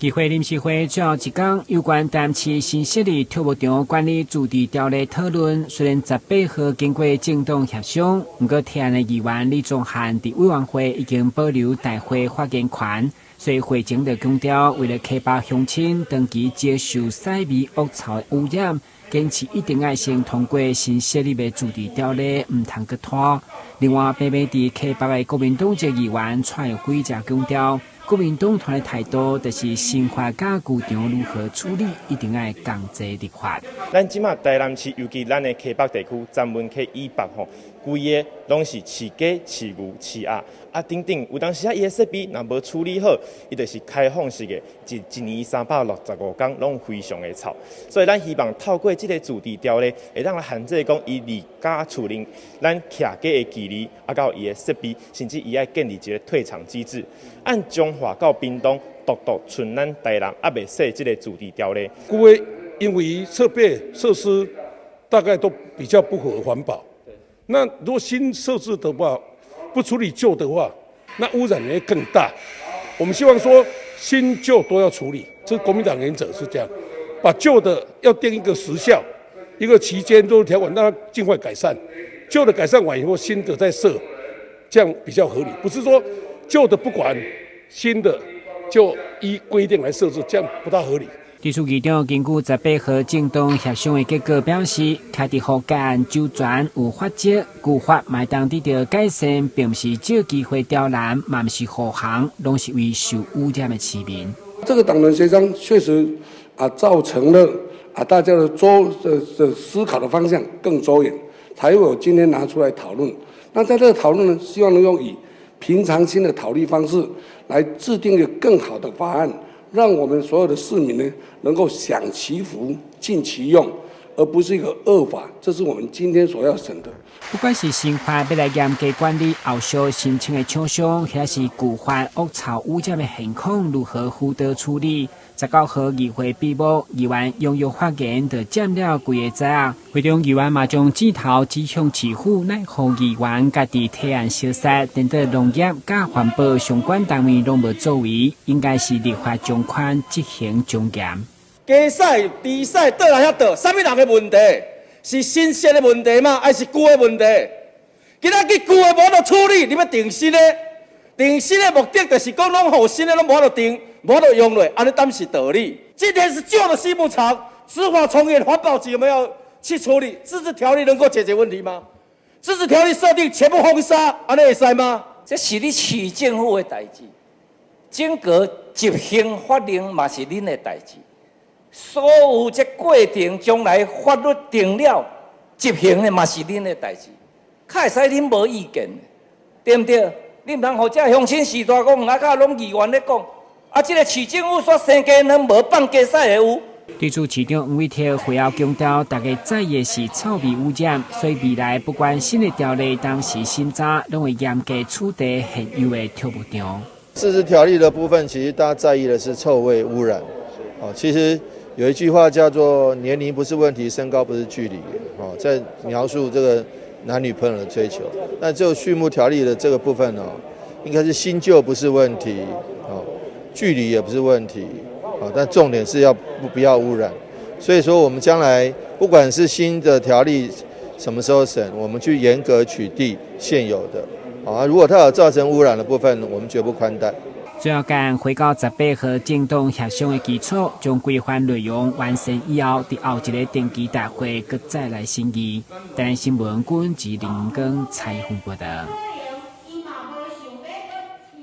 议会临时会最后一天，有关淡市新设立跳舞场管理驻地条例讨论，虽然18号经过政党协商，不过提案的议员李宗翰伫委员会已经保留大会发言权，所以会前就强调，为了开发乡亲长期接受屎味恶臭的污染，坚持一定要先通过新设立的驻地条例，唔通搁拖。另外，北美伫开北的国民党籍议员蔡辉则强调。国民党团的态度就是新发甲旧场如何处理，一定要同齐立法。咱即马台南市，尤其咱的溪北地区、闸门溪以北吼，规个拢是饲鸡、饲牛、饲鸭，等等。有当时伊的设备若无处理好，伊就是开放式的，一年365天拢非常的臭。所以咱希望透过这个驻地条例，会让限制讲伊离家厝邻，咱徛鸡的距离，到伊的设备，甚至伊要建立一个退场机制，按中华到屏东，独独剩咱台南未设这个驻地条例。规个因为设备设施大概都比较不符合环保。那如果新设置的话，不处理旧的话，那污染会更大。我们希望说新旧都要处理，这国民党原则是这样，把旧的要定一个时效、一个期间都条款，让它尽快改善。旧的改善完以后，新的再设，这样比较合理。不是说旧的不管，新的就依规定来设置，这样不大合理。地处议长根据18号政党协商的结果表示，开伫福建周全有法则，旧法麦当得到改善，并不是借机会刁难，嘛不是护航，拢是为受污染的市民。这个党团协商确实造成了大家的思考的方向更周延，才会有今天拿出来讨论。那在这个讨论呢，希望能用以平常心的讨论方式来制定一个更好的法案。让我们所有的市民呢，能够享其福、尽其用，而不是一个恶法。这是我们今天所要审的。不管是新法要来严格管理后续申请的厂商，还是旧法恶臭污染的现况如何辅导处理？19号议会闭幕，议员踊跃发言，就占了规个座。会中议员嘛将指头指向市府，奈何议员家己提案消失，等到农业甲环保相关单位拢无作为，应该是立法将款执行终严。加塞、低塞倒来遐倒，啥物人的问题？是新设的问题吗？还是旧的问题？今仔日旧的无得处理，你要定新的？定新的目的就是讲，拢互新的拢无得定，无得用落，安尼当是道理。今天是旧的西部厂，执法从严，环保局有没有去处理？自治条例能够解决问题吗？自治条例设定全部封杀，安尼会使吗？这是你市政府的代志，整个执行法令嘛是恁的代志。所有这过程，将来法律定了，执行的嘛是恁的代志，较会使恁无意见，对不对？你唔通互这乡亲时代讲，甲拢议员咧讲，这个市政府所生计能无放加塞的有。地处市长黄伟哲会后强调，大家在意的是臭味污染，所以未来不管新的条例当时新查，拢会严格处理现有的跳舞场。自治条例的部分，其实大家在意的是臭味污染。其实有一句话叫做“年龄不是问题，身高不是距离”。在描述这个男女朋友的追求。那就畜牧条例的这个部分应该是新旧不是问题，距离也不是问题，但重点是不要污染。所以说，我们将来不管是新的条例什么时候审，我们去严格取缔现有的。如果它有造成污染的部分，我们绝不宽待。最后间回到18号政党协商的基础，将规范内容完成以后，伫后一个定期大会，再来审议。台新闻君及林根采访报道。